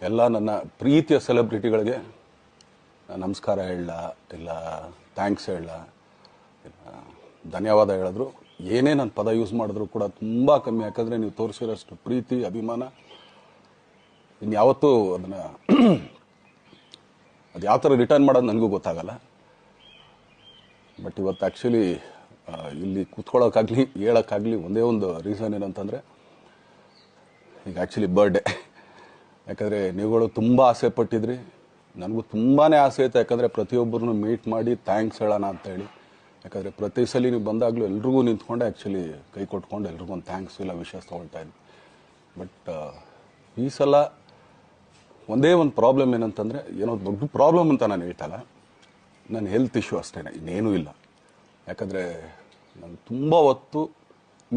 ಎಲ್ಲ ನನ್ನ ಪ್ರೀತಿಯ ಸೆಲೆಬ್ರಿಟಿಗಳಿಗೆ ನಮಸ್ಕಾರ ಹೇಳ ಇಲ್ಲ ಥ್ಯಾಂಕ್ಸ್ ಹೇಳ ಧನ್ಯವಾದ ಹೇಳಿದ್ರು ಏನೇ ನನ್ನ ಪದ ಯೂಸ್ ಮಾಡಿದ್ರು ಕೂಡ ತುಂಬ ಕಮ್ಮಿ. ಯಾಕಂದರೆ ನೀವು ತೋರಿಸಿರೋಷ್ಟು ಪ್ರೀತಿ ಅಭಿಮಾನ ಇನ್ಯಾವತ್ತೂ ಅದನ್ನು ಅದು ಯಾವ ಥರ ರಿಟರ್ನ್ ಮಾಡೋದು ನನಗೂ ಗೊತ್ತಾಗಲ್ಲ. ಬಟ್ ಇವತ್ತು ಆ್ಯಕ್ಚುಲಿ ಇಲ್ಲಿ ಕೂತ್ಕೊಳ್ಳೋಕ್ಕಾಗಲಿ ಹೇಳೋಕ್ಕಾಗಲಿ ಒಂದೇ ಒಂದು ರೀಸನ್ ಏನಂತಂದರೆ ಈಗ ಆ್ಯಕ್ಚುಲಿ ಬರ್ಡೇ. ಯಾಕಂದರೆ ನೀವುಗಳು ತುಂಬ ಆಸೆ ಪಟ್ಟಿದ್ರಿ, ನನಗೂ ತುಂಬಾ ಆಸೆ ಇತ್ತು. ಯಾಕಂದರೆ ಪ್ರತಿಯೊಬ್ಬರನ್ನು ಮೀಟ್ ಮಾಡಿ ಥ್ಯಾಂಕ್ಸ್ ಹೇಳೋಣ ಅಂತೇಳಿ. ಯಾಕಂದರೆ ಪ್ರತಿ ಸಲ ನೀವು ಬಂದಾಗಲೂ ಎಲ್ರಿಗೂ ನಿಂತ್ಕೊಂಡೆ ಆ್ಯಕ್ಚುಲಿ ಕೈ ಕೊಟ್ಕೊಂಡು ಎಲ್ರಿಗೂ ಒಂದು ಥ್ಯಾಂಕ್ಸ್ ಇಲ್ಲ ವಿಶಸ್ ತೊಗೊಳ್ತಾ ಇದ್ವಿ. ಬಟ್ ಈ ಸಲ ಒಂದೇ ಒಂದು ಪ್ರಾಬ್ಲಮ್ ಏನಂತಂದರೆ, ಏನೋ ದೊಡ್ಡ ಪ್ರಾಬ್ಲಮ್ ಅಂತ ನಾನು ಹೇಳ್ತಲ್ಲ, ನನ್ನ ಹೆಲ್ತ್ ಇಶ್ಯೂ ಅಷ್ಟೇ, ಇನ್ನೇನೂ ಇಲ್ಲ. ಯಾಕಂದರೆ ನಾನು ತುಂಬ ಹೊತ್ತು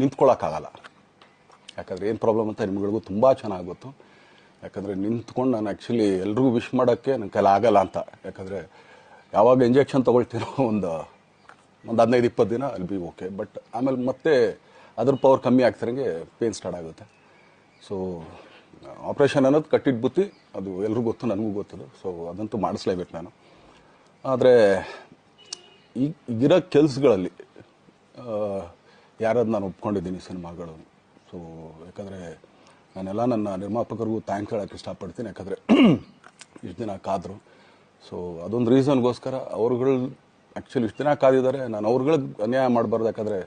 ನಿಂತ್ಕೊಳ್ಳೋಕ್ಕಾಗಲ್ಲ. ಯಾಕಂದರೆ ಏನು ಪ್ರಾಬ್ಲಮ್ ಅಂತ ನಿಮ್ಗಳಿಗೂ ತುಂಬ ಚೆನ್ನಾಗಿ ಗೊತ್ತು. ಯಾಕಂದರೆ ನಿಂತ್ಕೊಂಡು ನಾನು ಆ್ಯಕ್ಚುಲಿ ಎಲ್ರಿಗೂ ವಿಶ್ ಮಾಡೋಕ್ಕೆ ನನ್ನ ಕೈಲಿ ಆಗಲ್ಲ ಅಂತ. ಯಾಕಂದರೆ ಯಾವಾಗ ಇಂಜೆಕ್ಷನ್ ತೊಗೊಳ್ತೀನೋ ಒಂದು 15-20 ದಿನ ಅಲ್ಲಿ ಬಿ ಓಕೆ. ಬಟ್ ಆಮೇಲೆ ಮತ್ತೆ ಅದ್ರ ಪವರ್ ಕಮ್ಮಿ ಆಗ್ತಿರಂಗೆ ಪೇನ್ ಸ್ಟಾರ್ಟ್ ಆಗುತ್ತೆ. ಸೊ ಆಪ್ರೇಷನ್ ಅನ್ನೋದು ಕಟ್ಟಿಟ್ಟು ಬುತ್ತಿ, ಅದು ಎಲ್ರಿಗೂ ಗೊತ್ತು, ನನಗೂ ಗೊತ್ತದು. ಸೊ ಅದಂತೂ ಮಾಡಿಸ್ಲೇಬೇಕು ನಾನು. ಆದರೆ ಈಗಿರೋ ಕೆಲಸಗಳಲ್ಲಿ ಯಾರಾದ್ರು ನಾನು ಒಪ್ಕೊಂಡಿದ್ದೀನಿ ಸಿನಿಮಾಗಳು. ಸೊ ಯಾಕಂದರೆ ನಾನೆಲ್ಲ ನನ್ನ ನಿರ್ಮಾಪಕರಿಗೂ ಥ್ಯಾಂಕ್ಸ್ ಹೇಳೋಕ್ಕೆ ಇಷ್ಟಪಡ್ತೀನಿ. ಯಾಕಂದರೆ ಇಷ್ಟು ದಿನ ಕಾದರು. ಸೊ ಅದೊಂದು ರೀಸನ್ಗೋಸ್ಕರ ಅವ್ರುಗಳು ಆ್ಯಕ್ಚುಲಿ ಇಷ್ಟು ದಿನ ಕಾದಿದ್ದಾರೆ. ನಾನು ಅವ್ರುಗಳಿಗೆ ಅನ್ಯಾಯ ಮಾಡಬಾರ್ದು. ಯಾಕಂದರೆ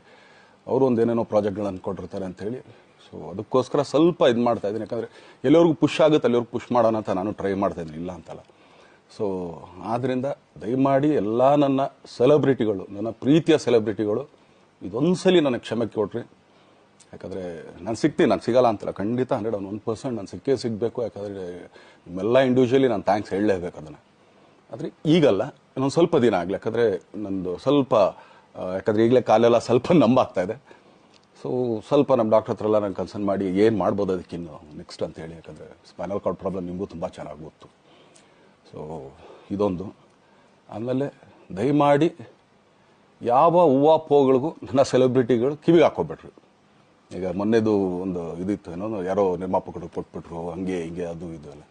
ಅವರು ಒಂದು ಏನೇನೋ ಪ್ರಾಜೆಕ್ಟ್ಗಳನ್ನು ಕೊಟ್ಟಿರ್ತಾರೆ ಅಂಥೇಳಿ. ಸೊ ಅದಕ್ಕೋಸ್ಕರ ಸ್ವಲ್ಪ ಇದು ಮಾಡ್ತಾಯಿದ್ದೀನಿ. ಯಾಕಂದರೆ ಎಲ್ಲಿವರೆಗೂ ಪುಷ್ ಆಗುತ್ತೆ ಅಲ್ಲಿವರೆಗೂ ಪುಷ್ ಮಾಡೋಣ ಅಂತ ನಾನು ಟ್ರೈ ಮಾಡ್ತಾಯಿದ್ದೀನಿ, ಇಲ್ಲ ಅಂತಲ್ಲ. ಸೊ ಆದ್ದರಿಂದ ದಯಮಾಡಿ ಎಲ್ಲ ನನ್ನ ಸೆಲೆಬ್ರಿಟಿಗಳು, ನನ್ನ ಪ್ರೀತಿಯ ಸೆಲೆಬ್ರಿಟಿಗಳು, ಇದೊಂದು ಸಲ ನನಗೆ ಕ್ಷಮೆ ಕೊಡ್ರಿ. ಯಾಕಂದರೆ ನಾನು ಸಿಗ್ತೀನಿ, ನಾನು ಸಿಗಲ್ಲ ಅಂತಲ್ಲ, ಖಂಡಿತ 101% ನಾನು ಸಿಕ್ಕೇ ಸಿಗಬೇಕು. ಯಾಕಂದರೆ ನಿಮ್ಮೆಲ್ಲ ಇಂಡಿವಿಜುವಲಿ ನಾನು ಥ್ಯಾಂಕ್ಸ್ ಹೇಳಲೇಬೇಕು ಅದನ್ನು. ಆದರೆ ಈಗಲ್ಲ, ಇನ್ನೊಂದು ಸ್ವಲ್ಪ ದಿನ ಆಗಲಿ. ಯಾಕಂದರೆ ನಂದು ಸ್ವಲ್ಪ ಯಾಕಂದರೆ ಈಗಲೇ ಕಾಲೆಲ್ಲ ಸ್ವಲ್ಪ ನಂಬಾಗ್ತಾ ಇದೆ. ಸೊ ಸ್ವಲ್ಪ ನಮ್ಮ ಡಾಕ್ಟರ್ ಹತ್ರ ಎಲ್ಲ ನಾನು ಕನ್ಸರ್ನ್ ಮಾಡಿ ಏನು ಮಾಡ್ಬೋದು ಅದಕ್ಕಿನ್ನು ನೆಕ್ಸ್ಟ್ ಅಂತೇಳಿ. ಯಾಕಂದರೆ ಸ್ಪೈನಲ್ ಕಾರ್ಡ್ ಪ್ರಾಬ್ಲಮ್ ನಿಮಗೂ ತುಂಬ ಚೆನ್ನಾಗಿ ಗೊತ್ತು. ಸೊ ಇದೊಂದು. ಆಮೇಲೆ ದಯಮಾಡಿ ಯಾವ ಹೂವು ನನ್ನ ಸೆಲೆಬ್ರಿಟಿಗಳು ಕಿವಿಗೆ ಹಾಕೋಬಿಟ್ರು. ಈಗ ಮೊನ್ನೆದು ಒಂದು ಇದಿತ್ತು, ಏನೋ ಯಾರೋ ನಿರ್ಮಾಪಕರು ಕೊಟ್ಬಿಟ್ರು, ಹಂಗೆ ಹಿಂಗೆ ಅದು ಇದು ಎಲ್ಲ.